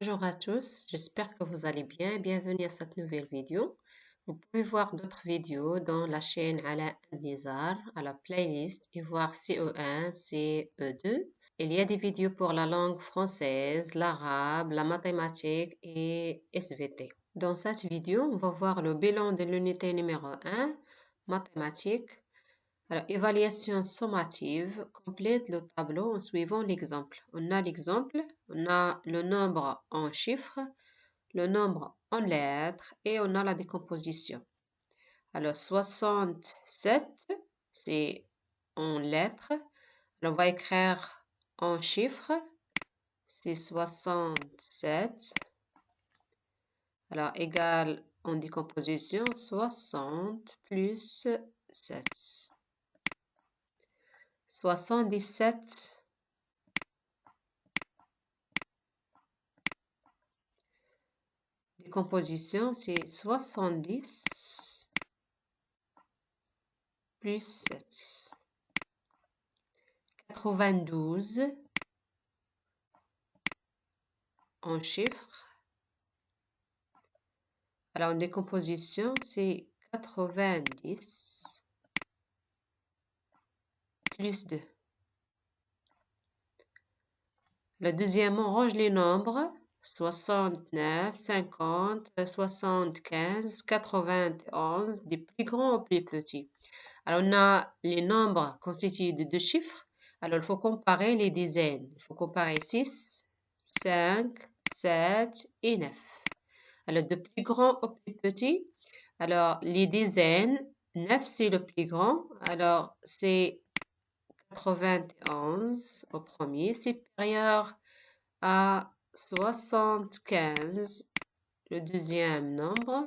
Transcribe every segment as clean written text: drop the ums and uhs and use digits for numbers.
Bonjour à tous, j'espère que vous allez bien. Bienvenue à cette nouvelle vidéo. Vous pouvez voir d'autres vidéos dans la chaîne Ala Nizar, à la playlist et voir CE1, CE2. Il y a des vidéos pour la langue française, l'arabe, la mathématique et SVT. Dans cette vidéo, on va voir le bilan de l'unité numéro 1, mathématiques. Alors, évaluation sommative, complète le tableau en suivant l'exemple. On a l'exemple, on a le nombre en chiffres, le nombre en lettres et on a la décomposition. Alors, 67, c'est en lettres. Alors, on va écrire en chiffres, c'est 67. Alors, égal en décomposition, 60 plus 7. 77. Décomposition, c'est 70 plus 7. 92 en chiffres. Alors, en décomposition, c'est 90 plus 2. Le deuxième, on range les nombres. 69, 50, 75, 91, des plus grands aux plus petits. Alors, on a les nombres constitués de deux chiffres. Alors, il faut comparer les dizaines. Il faut comparer 6, 5, 7 et 9. Alors, de plus grand au plus petit. Alors, les dizaines, 9 c'est le plus grand. Alors, c'est 91 au premier, supérieur à 75, le deuxième nombre.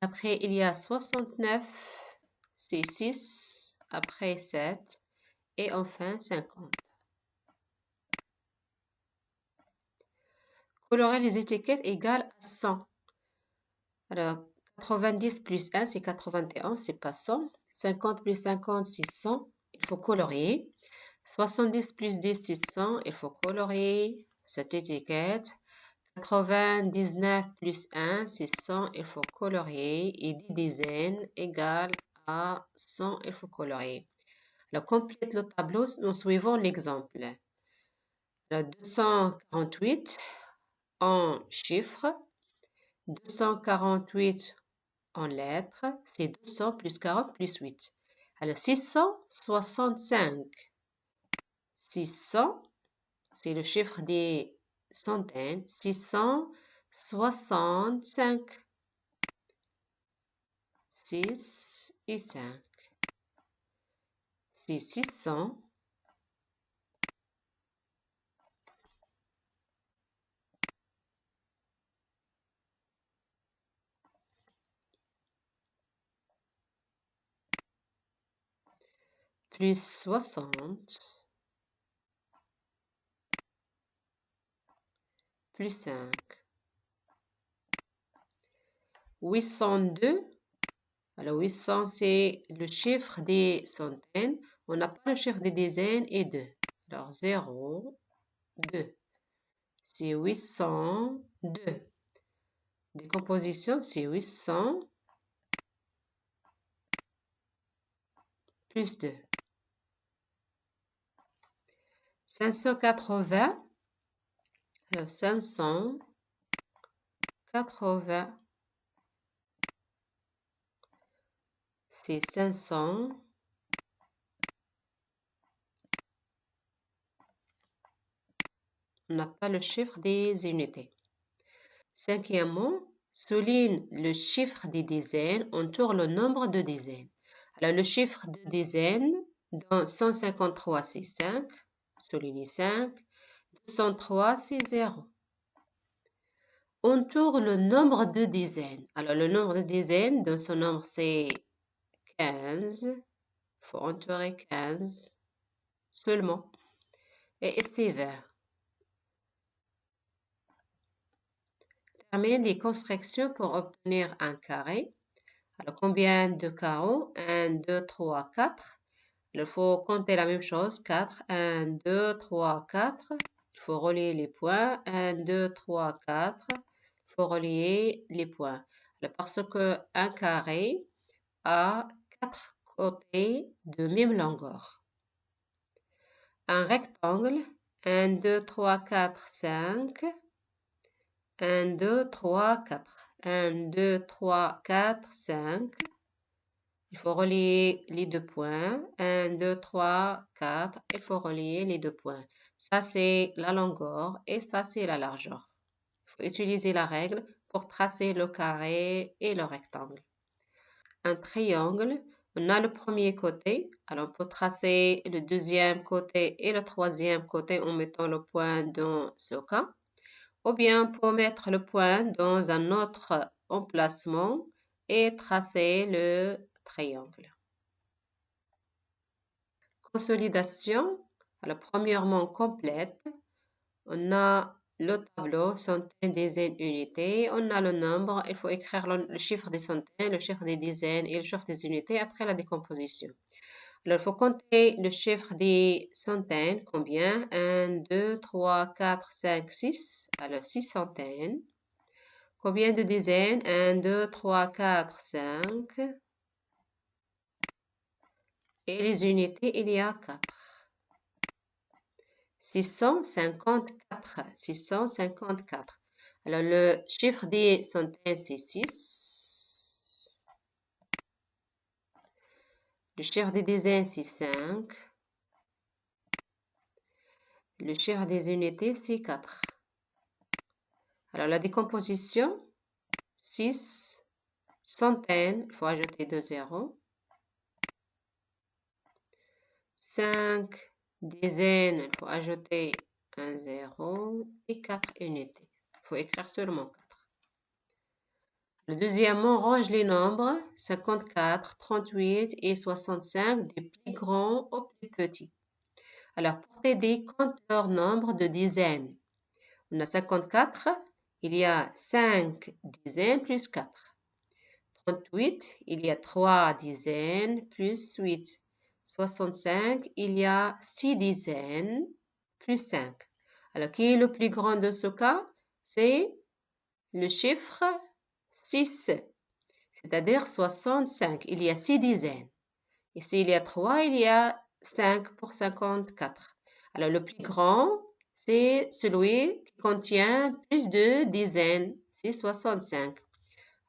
Après, il y a 69, c'est 6, après 7, et enfin 50. Colorer les étiquettes égale à 100. Alors, 90 plus 1, c'est 81, c'est pas 100. 50 plus 50, c'est 100, il faut colorier. 70 plus 10, c'est 100, il faut colorier cette étiquette. 99 plus 1, c'est 100, il faut colorier. Et 10 dizaines égale à 100, il faut colorier. Alors, complète le tableau en suivant l'exemple. 248 en chiffres, 248 en lettres, c'est 200 plus 40 plus 8. Alors, 665. 600, c'est le chiffre des centaines. 665. 6 et 5. C'est 600. Plus 60. Plus 5. 802. Alors, 800, c'est le chiffre des centaines. On n'a pas le chiffre des dizaines et 2. Alors, 0, 2. C'est 802. Décomposition, c'est 800 plus 2. 580. Alors, 580. C'est 500. On n'a pas le chiffre des unités. Cinquièmement, souligne le chiffre des dizaines, entoure le nombre de dizaines. Alors, le chiffre de dizaines, dans 153, c'est 5. Souligne 5. 203, c'est 0. Entoure le nombre de dizaines. Alors, le nombre de dizaines, dans ce nombre, c'est 15. Il faut entourer 15 seulement. Et c'est vert. Termine les constructions pour obtenir un carré. Alors, combien de carreaux? 1, 2, 3, 4. Il faut compter la même chose. 4, 1, 2, 3, 4. Il faut relier les points. 1, 2, 3, 4. Il faut relier les points. Parce qu'un carré a 4 côtés de même longueur. Un rectangle, 1, 2, 3, 4, 5. 1, 2, 3, 4. 1, 2, 3, 4, 5. Il faut relier les deux points. 1, 2, 3, 4. Il faut relier les deux points. Ça, c'est la longueur et ça, c'est la largeur. Il faut utiliser la règle pour tracer le carré et le rectangle. Un triangle, on a le premier côté. Alors, on peut tracer le deuxième côté et le troisième côté en mettant le point dans ce cas. Ou bien, on peut mettre le point dans un autre emplacement et tracer le triangle. Consolidation. Alors, premièrement, complète. On a le tableau, centaines, dizaines, unités. On a le nombre. Il faut écrire le chiffre des centaines, le chiffre des dizaines et le chiffre des unités après la décomposition. Alors, il faut compter le chiffre des centaines. Combien? 1, 2, 3, 4, 5, 6. Alors, 6 centaines. Combien de dizaines? 1, 2, 3, 4, 5. Et les unités, il y a 4. 654. 654. Alors, le chiffre des centaines, c'est 6. Le chiffre des dizaines, c'est 5. Le chiffre des unités, c'est 4. Alors, la décomposition, 6 centaines, il faut ajouter 2 zéros. 5 dizaines, il faut ajouter un 0 et 4 unités. Il faut écrire seulement 4. Le deuxièmement, range les nombres 54, 38 et 65 du plus grand au plus petit. Alors, pour t'aider, compte leur nombre de dizaines. On a 54, il y a 5 dizaines plus 4. 38, il y a 3 dizaines plus 8. 65, il y a 6 dizaines plus 5. Alors, qui est le plus grand de ce cas? C'est le chiffre 6, c'est-à-dire 65. Il y a 6 dizaines. Ici, il y a 3, il y a 5 pour 54. Alors, le plus grand, c'est celui qui contient plus de dizaines. C'est 65.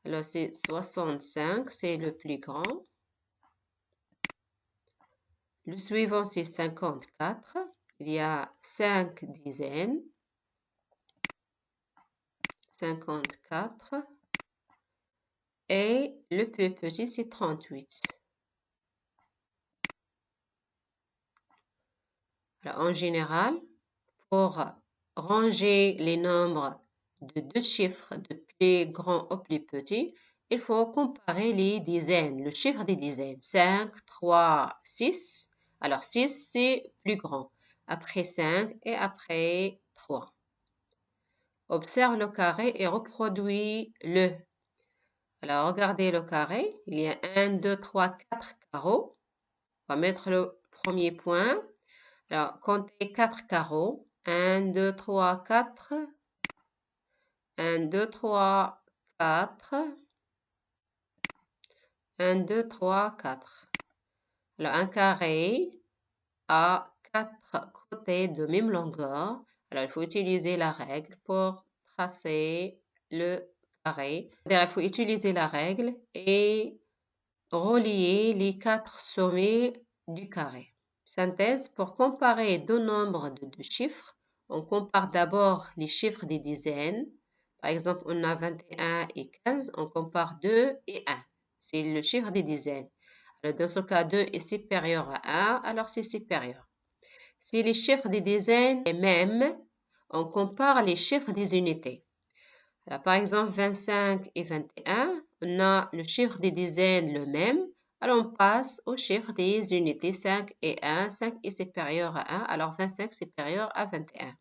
Alors, c'est 65, c'est le plus grand. Le suivant, c'est 54. Il y a 5 dizaines. 54. Et le plus petit, c'est 38. Alors, en général, pour ranger les nombres de deux chiffres de plus grand au plus petit, il faut comparer les dizaines, le chiffre des dizaines. 5, 3, 6. Alors, 6, c'est plus grand. Après 5 et après 3. Observe le carré et reproduis-le. Alors, regardez le carré. Il y a 1, 2, 3, 4 carreaux. On va mettre le premier point. Alors, comptez 4 carreaux. 1, 2, 3, 4. 1, 2, 3, 4. 1, 2, 3, 4. Alors, un carré a 4 côtés de même longueur. Alors, il faut utiliser la règle pour tracer le carré. Il faut utiliser la règle et relier les 4 sommets du carré. Synthèse, pour comparer deux nombres de deux chiffres, on compare d'abord les chiffres des dizaines. Par exemple, on a 21 et 15, on compare 2 et 1. C'est le chiffre des dizaines. Alors, dans ce cas, 2 est supérieur à 1, alors c'est supérieur. Si les chiffres des dizaines sont les mêmes, on compare les chiffres des unités. Alors, par exemple, 25 et 21, on a le chiffre des dizaines le même. Alors, on passe au chiffre des unités 5 et 1. 5 est supérieur à 1, alors 25 supérieur à 21.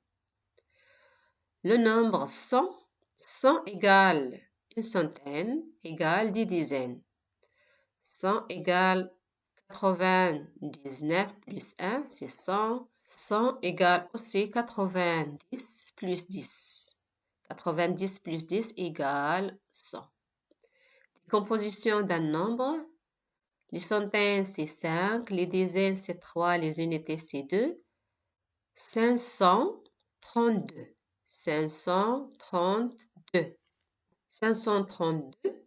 Le nombre 100, 100 égale une centaine, égale 10 dizaines. 100 égale 99 plus 1, c'est 100. 100 égale aussi 90 plus 10. 90 plus 10 égale 100. Décomposition d'un nombre. Les centaines, c'est 5. Les dizaines, c'est 3. Les unités, c'est 2. 532. 532. 532.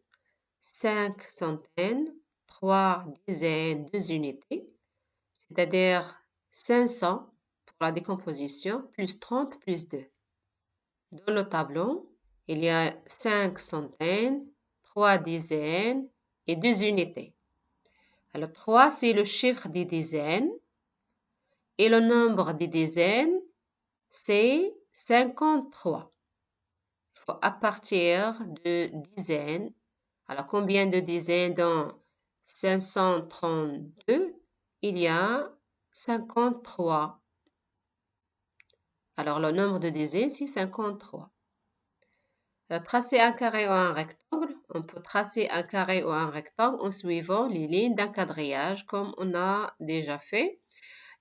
5 centaines, 3 dizaines, 2 unités, c'est-à-dire 500 pour la décomposition, plus 30 plus 2. Dans le tableau, il y a 5 centaines, 3 dizaines et 2 unités. Alors 3, c'est le chiffre des dizaines et le nombre des dizaines, c'est 53. Il faut à partir de dizaines. Alors combien de dizaines dans 532? Il y a 53. Alors le nombre de dizaines, c'est 53. Alors, tracer un carré ou un rectangle. On peut tracer un carré ou un rectangle en suivant les lignes d'un quadrillage comme on a déjà fait.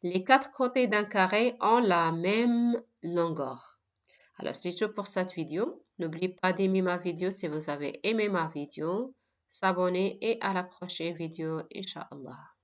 Les 4 côtés d'un carré ont la même longueur. Alors, c'est tout pour cette vidéo. N'oubliez pas d'aimer ma vidéo si vous avez aimé ma vidéo, s'abonner et à la prochaine vidéo, Inch'Allah.